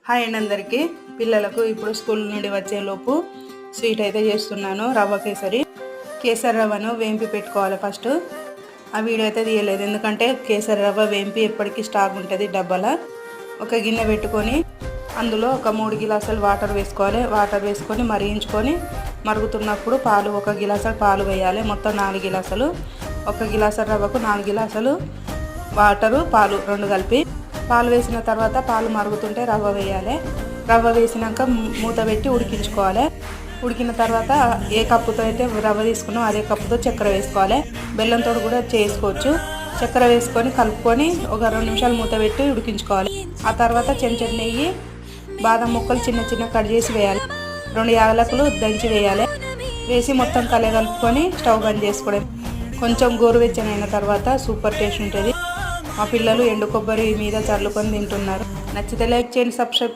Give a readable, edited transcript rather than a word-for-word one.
Hi అండి అందరికీ. పిల్లలకు ఇప్పుడు స్కూల్ నుండి వచ్చేలోపు స్వీట్ అయితే చేస్తున్నాను. రవ్వ కేసరి. కేసరి రవ్వను వేంపి పెట్టుకోవాలి ఫస్ట్. ఆ వీడియో అయితే తీయలేదు ఎందుకంటే కేసరి రవ్వ వేంపి ఎప్పటికీ స్టాక్ ఉంటుంది డబ్బాలో. ఒక గిన్నె పెట్టుకొని అందులో ఒక 3 గిలాసులు వాటర్ వేసుకోవాలి. వాటర్ వేసుకొని మరిగించుకొని మరుగుతున్నప్పుడు పాలు 1 గిలాసు పాలు వేయాలి. మొత్తం 4 గిలాసులు. 1 గిలాసు రవ్వకు 4 గిలాసులు వాటరు పాలు 2 కలిపి పాలు వేసిన తర్వాత పాలు మరుగుతుంటే రవ్వ వేయాలి. రవ్వ వేసినాక మూత పెట్టి ఉడికించుకోవాలి. ఉడికిన తర్వాత ఏ కప్పుతో అయితే రవ్వ తీసుకున్నామో అదే కప్పుతో చక్కెర వేసుకోవాలి. బెల్లంతో కూడా చేసుకోవచ్చు. చక్కెర వేసుకొని కలుపుకొని ఒక 2 నిమిషాలు మూత పెట్టి ఉడికించుకోవాలి. ఆ తర్వాత చెంచా నెయ్యి, బాదం ముక్కలు చిన్న చిన్న కట్ చేసి వేయాలి. 2 యాలకులు దంచి వేయాలి. వేసి మొత్తం కలుపుకొని స్టవ్ బంద్ చేసుకోవడం. కొంచెం గోరువెచ్చని అయిన తర్వాత సూపర్ టేస్ట్ ఉంటుంది. మా పిల్లలు ఎండు కొబ్బరి మీద చల్లుకొని తింటున్నారు. నచ్చితే లైక్ చేయండి, సబ్స్క్రైబ్ చేయండి.